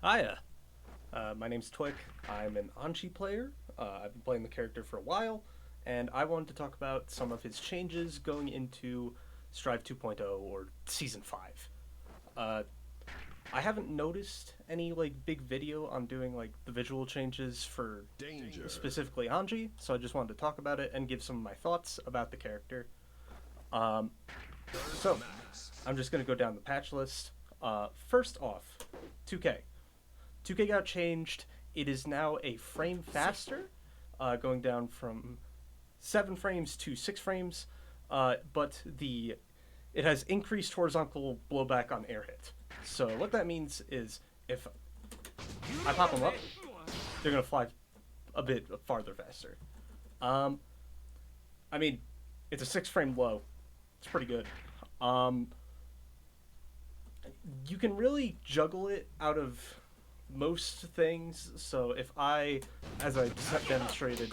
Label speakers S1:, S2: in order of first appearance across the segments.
S1: Hiya. My name's Twick. I'm an Anji player. I've been playing the character for a while, and I wanted to talk about some of his changes going into Strive 2.0 or Season 5. Uh, I haven't noticed any big video on doing the visual changes for
S2: Danger.
S1: specifically Anji, so I just wanted to talk about it and give some of my thoughts about the character. Um, so I'm just gonna go down the patch list. First off, 2K. 2K got changed. It is now a frame faster, going down from 7 frames to 6 frames, but it has increased horizontal blowback on air hit. So what that means is if I pop them up, they're going to fly a bit farther faster. Um, I mean, it's a 6 frame low. It's pretty good. You can really juggle it out of most things. So as I demonstrated,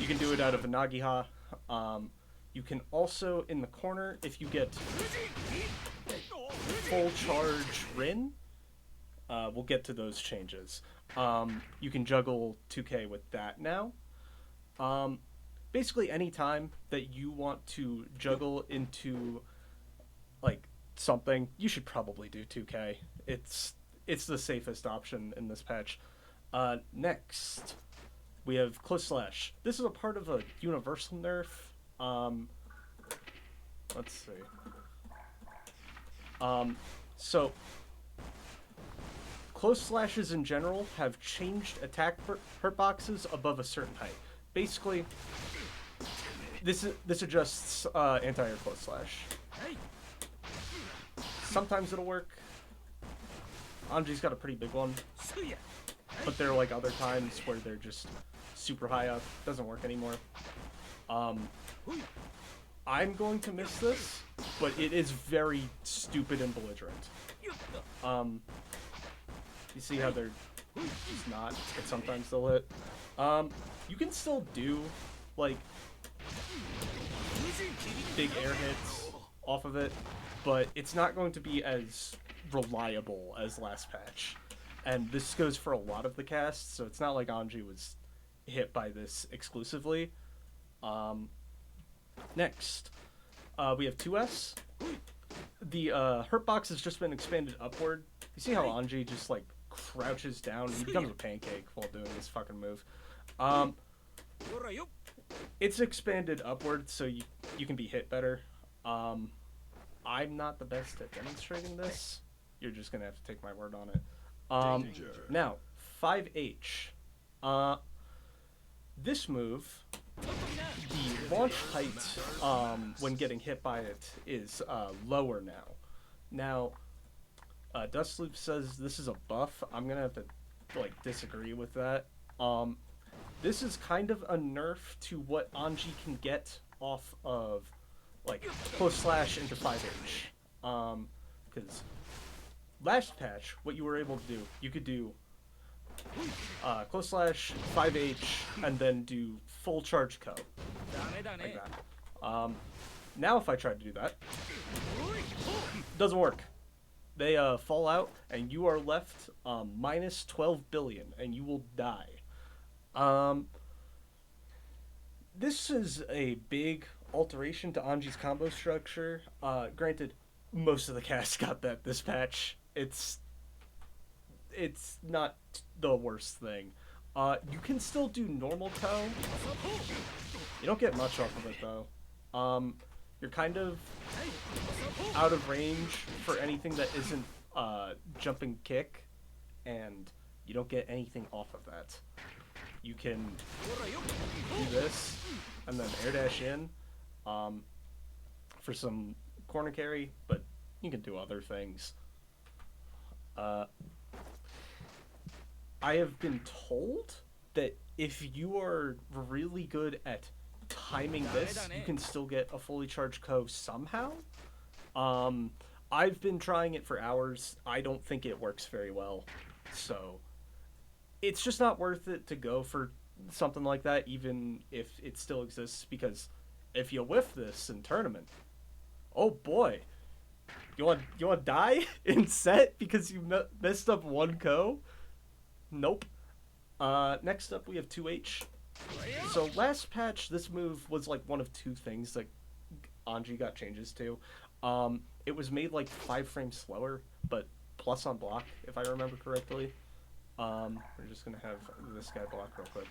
S1: you can do it out of a Nagiha. You can also, in the corner, if you get full charge Rin, we'll get to those changes. You can juggle 2K with that now. Basically, any time that you want to juggle into something, you should probably do 2K. It's the safest option in this patch. Next, we have Close Slash. This is a part of a universal nerf. Let's see. So Close Slashes in general have changed attack hurt boxes above a certain height. Basically, this adjusts anti-air Close Slash. Sometimes it'll work. Anji's got a pretty big one, but there are other times where they're just super high up. Doesn't work anymore. I'm going to miss this, but it is very stupid and belligerent. You see how they're just not, but sometimes they'll hit. You can still do big air hits off of it, but it's not going to be as reliable as last patch. And this goes for a lot of the cast, so it's not like Anji was hit by this exclusively. Next, we have 2S. The hurt box has just been expanded upward. You see how Anji just crouches down? He becomes a pancake while doing this fucking move. It's expanded upward so you can be hit better. I'm not the best at demonstrating this. You're just gonna have to take my word on it. Now, 5H. This move, the launch height when getting hit by it is lower now. Now, Dustloop says this is a buff. I'm gonna have to disagree with that. This is kind of a nerf to what Anji can get off of Close Slash into 5H. Because last patch, what you were able to do, you could do Close Slash, 5H, and then do full charge co. Like that. Now if I try to do that, it doesn't work. They fall out, and you are left minus 12 billion, and you will die. This is a big alteration to Anji's combo structure. Granted, most of the cast got that this patch. It's not the worst thing. You can still do normal toe. You don't get much off of it though. You're kind of out of range for anything that isn't jumping kick, and you don't get anything off of that. You can do this and then air dash in for some corner carry, but you can do other things. I have been told that if you are really good at timing this, you can still get a fully charged co somehow. I've been trying it for hours. I don't think it works very well. So it's just not worth it to go for something like that, even if it still exists, because if you whiff this in tournament, oh boy, You want to die in set because you messed up one ko? Nope. Next up we have 2H. So last patch, this move was like one of two things that Anji got changes to. It was made like 5 frames slower, but plus on block, if I remember correctly. We're just gonna have this guy block real quick.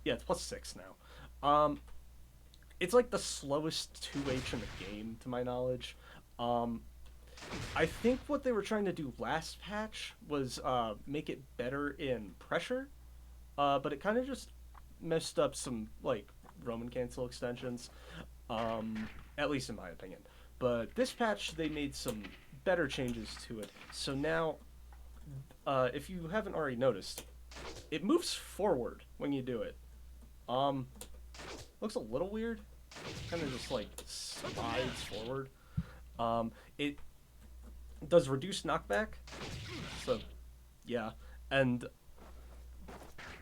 S1: Yeah, it's plus 6 now. It's like the slowest 2H in the game, to my knowledge. I think what they were trying to do last patch was make it better in pressure, but it kind of just messed up some like Roman cancel extensions, at least in my opinion. But this patch they made some better changes to it. So now, if you haven't already noticed, it moves forward when you do it. Looks a little weird. Kind of just like slides forward. It does reduce knockback. So, yeah. And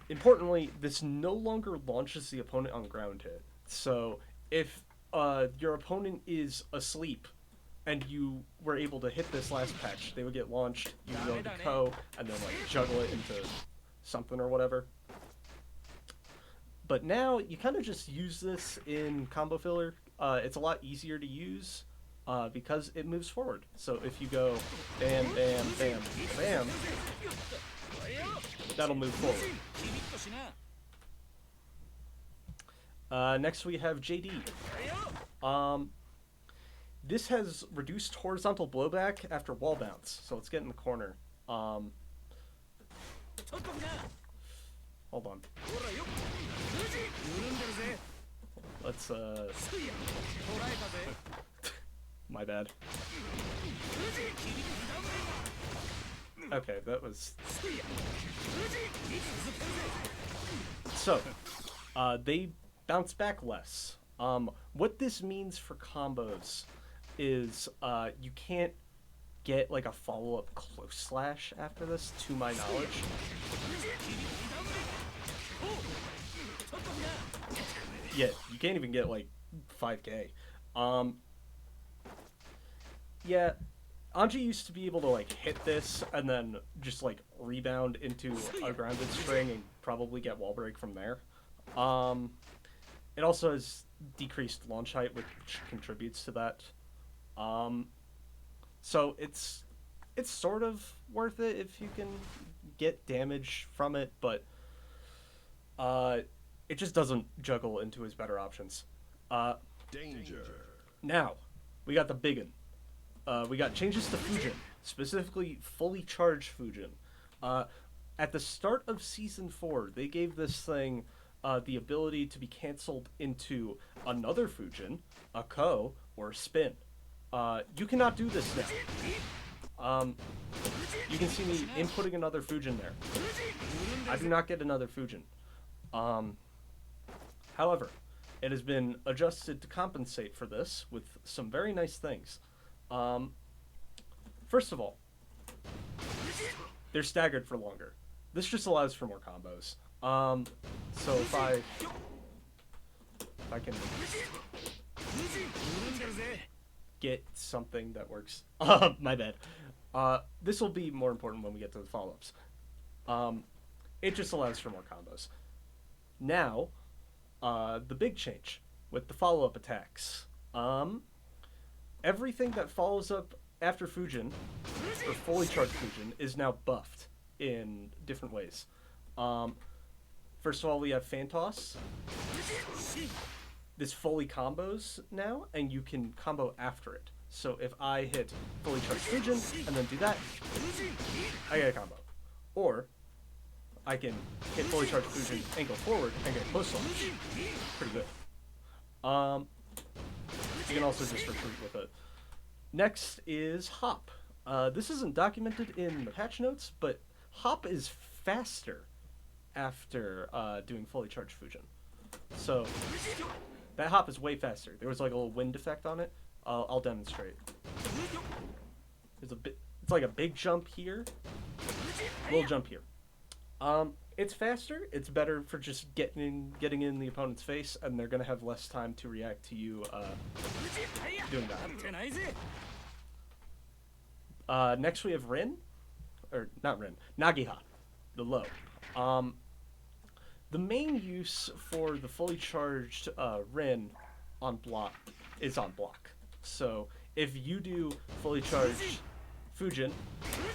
S1: importantly, this no longer launches the opponent on ground hit. So, if your opponent is asleep and you were able to hit this last patch, they would get launched, you go to ko, and then like juggle it into something or whatever. But now you kind of just use this in combo filler. It's a lot easier to use because it moves forward. So if you go bam, bam, bam, bam, that'll move forward. Next we have JD. This has reduced horizontal blowback after wall bounce. So let's get in the corner. Hold on. Let's my bad. Okay, that was... So, they bounce back less. What this means for combos is you can't get like a follow-up close slash after this, to my knowledge. Yeah, you can't even get like 5k. Yeah, Anji used to be able to like hit this and then just like rebound into a grounded string and probably get wall break from there. It also has decreased launch height, which contributes to that. So it's sort of worth it if you can get damage from it, but it just doesn't juggle into his better options.
S2: Danger.
S1: Now, we got the biggin. We got changes to Fujin, specifically fully charged Fujin. At the start of Season 4, they gave this thing the ability to be canceled into another Fujin, a ko, or a spin. You cannot do this now. You can see me inputting another Fujin there. I do not get another Fujin. However, it has been adjusted to compensate for this with some very nice things. First of all, they're staggered for longer. This just allows for more combos. So if I can get something that works. My bad. This will be more important when we get to the follow-ups. It just allows for more combos. Now, the big change with the follow-up attacks. Everything that follows up after Fujin, or fully charged Fujin, is now buffed in different ways. First of all, we have Fan Toss. This fully combos now, and you can combo after it. So if I hit fully charged Fujin, and then do that, I get a combo. Or, I can hit fully charged Fujin and go forward and get close launch. Pretty good. You can also just retreat with it. Next is Hop. This isn't documented in the patch notes, but Hop is faster after doing fully charged Fujin. So, that Hop is way faster. There was like a little wind effect on it. I'll demonstrate. It's like a big jump here, little jump here. It's faster. It's better for just getting in the opponent's face, and they're gonna have less time to react to you doing that. Next we have Rin, or not Rin, Nagiha, the low. The main use for the fully charged Rin on block is on block. So if you do fully charged Fujin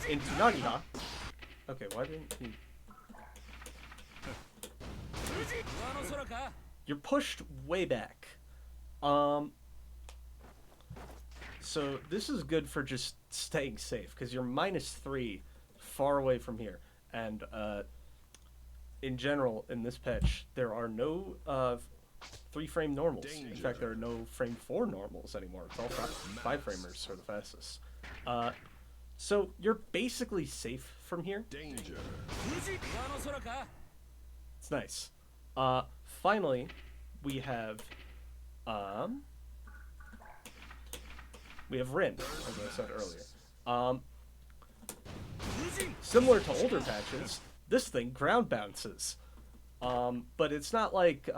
S1: into Nagiha, okay, why didn't he? You're pushed way back. So this is good for just staying safe because you're -3 far away from here, and in general in this patch there are no 3-frame normals. In fact, there are no frame 4 normals anymore. It's all 5-framers for the fastest. So you're basically safe from here.
S2: Danger.
S1: It's nice. Finally, we have Rin, as I said earlier. Similar to older patches, this thing ground bounces. But it's not like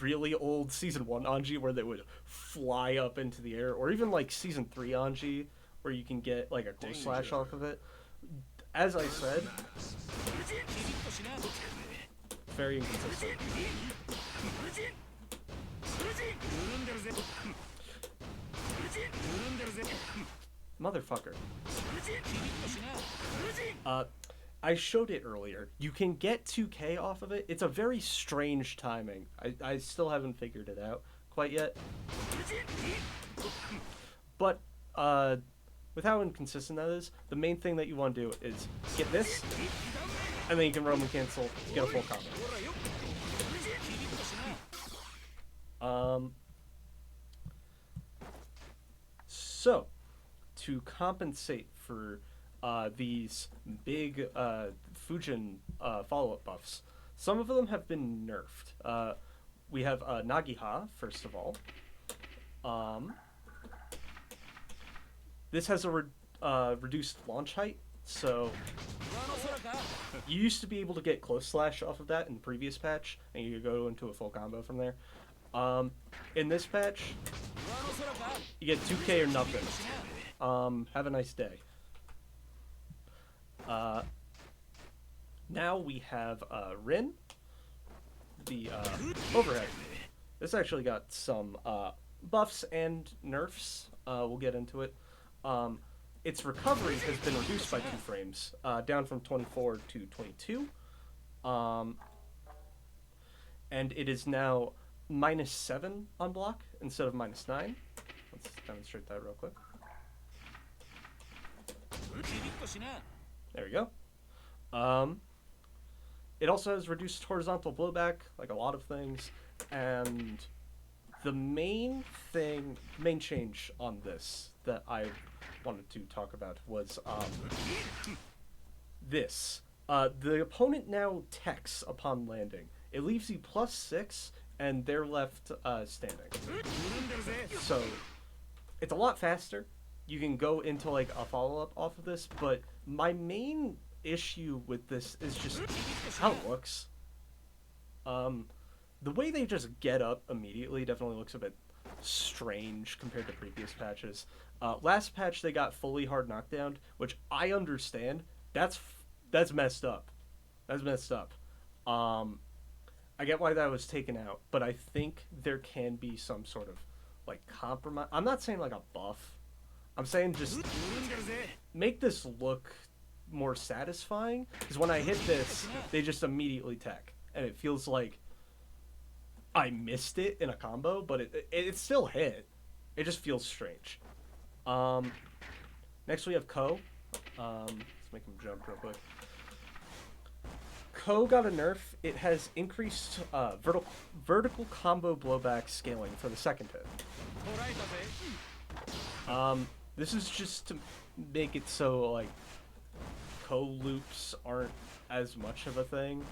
S1: really old Season 1 Anji where they would fly up into the air, or even like Season 3 Anji where you can get like a cool slash off of it. As I said, very inconsistent. Motherfucker. I showed it earlier. You can get 2K off of it. It's a very strange timing. I still haven't figured it out quite yet. But with how inconsistent that is, the main thing that you want to do is get this, and then you can Roman cancel, get a full combo. So, to compensate for these big Fujin follow-up buffs, some of them have been nerfed. We have Nagiha, first of all. This has a reduced launch height, so you used to be able to get close slash off of that in the previous patch, and you could go into a full combo from there. In this patch, you get 2K or nothing. Have a nice day. Now we have Rin, the overhead. This actually got some buffs and nerfs. We'll get into it. Its recovery has been reduced by 2 frames, down from 24 to 22. And it is now -7 on block instead of -9. Let's demonstrate that real quick. There we go. It also has reduced horizontal blowback, like a lot of things, and the main change on this that I wanted to talk about was this. The opponent now techs upon landing. It leaves you +6, and they're left standing. So it's a lot faster. You can go into like a follow-up off of this, but my main issue with this is just how it looks. The way they just get up immediately definitely looks a bit strange compared to previous patches. Last patch they got fully hard knockdown, which I understand. That's messed up. That's messed up. I get why that was taken out, but I think there can be some sort of like compromise. I'm not saying like a buff. I'm saying just make this look more satisfying, because when I hit this, they just immediately tech, and it feels like I missed it in a combo, but it still hit. It just feels strange. Next we have Ko. Let's make him jump real quick. Ko got a nerf. It has increased vertical combo blowback scaling for the second hit. This is just to make it so like Ko loops aren't as much of a thing.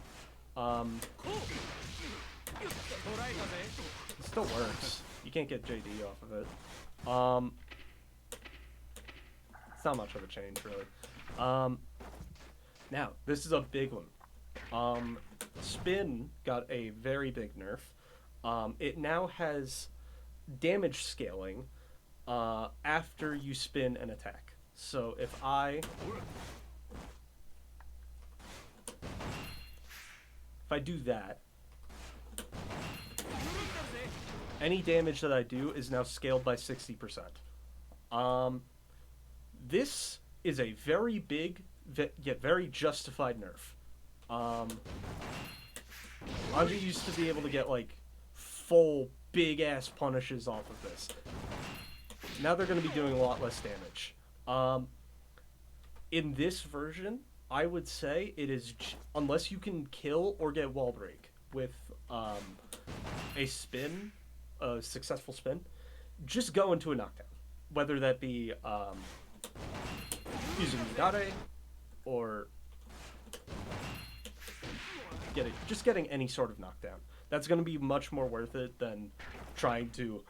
S1: It still works. You can't get JD off of it. It's not much of a change, really. Now, this is a big one. Spin got a very big nerf. It now has damage scaling after you spin an attack. So if I do that, any damage that I do is now scaled by 60%. This is a very big yet very justified nerf. Anji used to be able to get like full big ass punishes off of this. Now they're going to be doing a lot less damage. In this version, I would say it is, unless you can kill or get wall break with a spin, a successful spin, just go into a knockdown. Whether that be using Midare or just getting any sort of knockdown. That's going to be much more worth it than trying to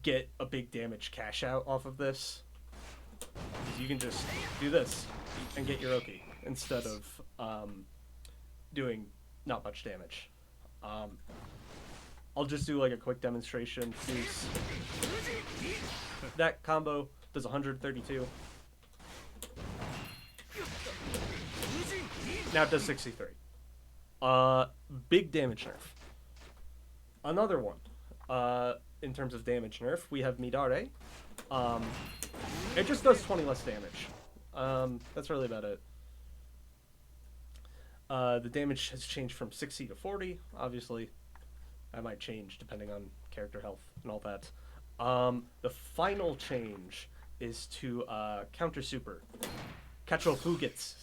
S1: get a big damage cash out off of this. Because you can just do this and get your Oki instead of doing not much damage. I'll just do like a quick demonstration. That combo does 132. Now it does 63. Big damage nerf. Another one. In terms of damage nerf, we have Midare. It just does 20 less damage. That's really about it. The damage has changed from 60 to 40. Obviously, that might change depending on character health and all that. The final change is to counter super. Kacho Fugits.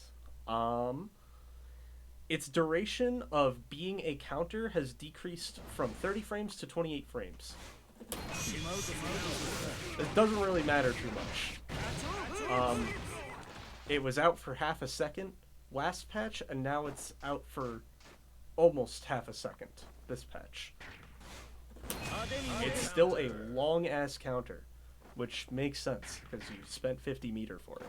S1: Its duration of being a counter has decreased from 30 frames to 28 frames. It doesn't really matter too much. It was out for half a second last patch, and now it's out for almost half a second this patch. It's still a long-ass counter, which makes sense, because you spent 50 meter for it.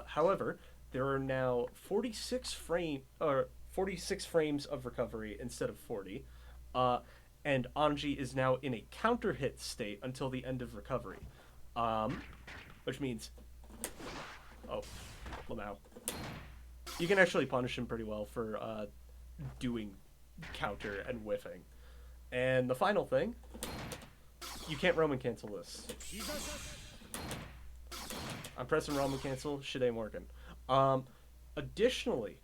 S1: However, there are now 46 frames of recovery instead of 40, and Anji is now in a counter hit state until the end of recovery, which means, Lamau, you can actually punish him pretty well for doing counter and whiffing. And the final thing, you can't Roman cancel this. I'm pressing Roman cancel, shit ain't working. Additionally,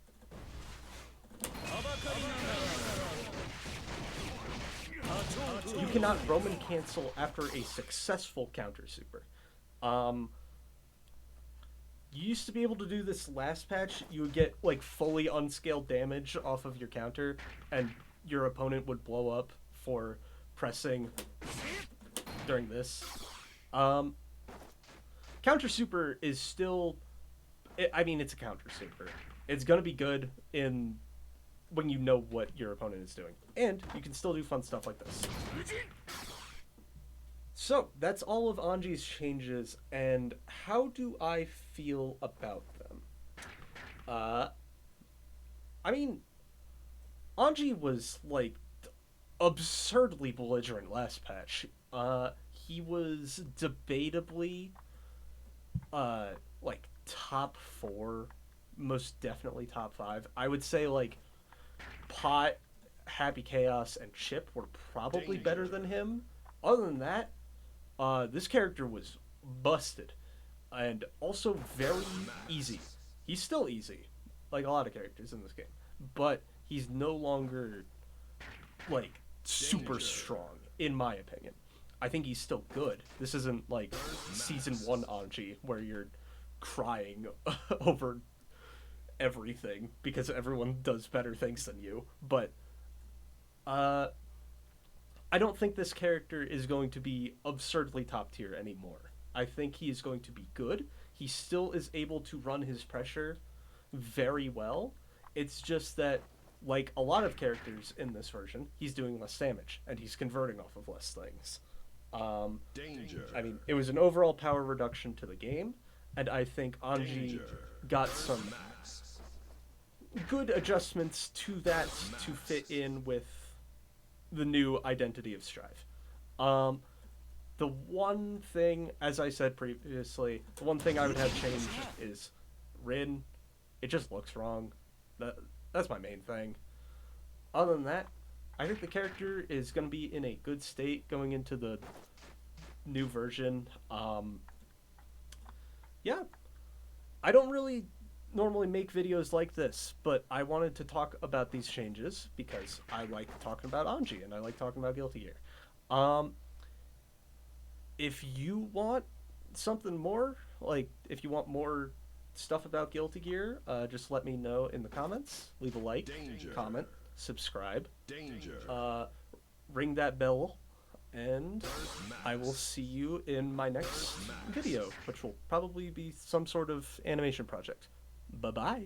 S1: you cannot Roman cancel after a successful counter super. You used to be able to do this last patch. You would get like fully unscaled damage off of your counter, and your opponent would blow up for pressing during this. Counter super is still, I mean, it's a counter super. It's gonna be good when you know what your opponent is doing, and you can still do fun stuff like this. So that's all of Anji's changes, and how do I feel about them? I mean, Anji was like absurdly belligerent last patch. He was debatably like top 4, most definitely top 5. I would say like Pot, Happy Chaos, and Chip were probably better than him. Other than that, this character was busted, and also very easy. He's still easy, like a lot of characters in this game, but he's no longer like super strong, in my opinion. I think he's still good. This isn't like Season 1 Anji, where you're crying over everything because everyone does better things than you. But I don't think this character is going to be absurdly top tier anymore. I think he is going to be good. He still is able to run his pressure very well. It's just that, like a lot of characters in this version, he's doing less damage, and he's converting off of less things.
S2: Danger.
S1: I mean, it was an overall power reduction to the game, and I think Anji got some good adjustments to that to fit in with the new identity of Strive. The one thing, as I said previously, the one thing I would have changed is Rin. It just looks wrong. That's my main thing. Other than that, I think the character is going to be in a good state going into the new version. Yeah, I don't really normally make videos like this, but I wanted to talk about these changes because I like talking about Anji and I like talking about Guilty Gear. If you want something more, like if you want more stuff about Guilty Gear, just let me know in the comments. Leave a like, comment, subscribe, ring that bell, and I will see you in my next video, which will probably be some sort of animation project. Bye-bye.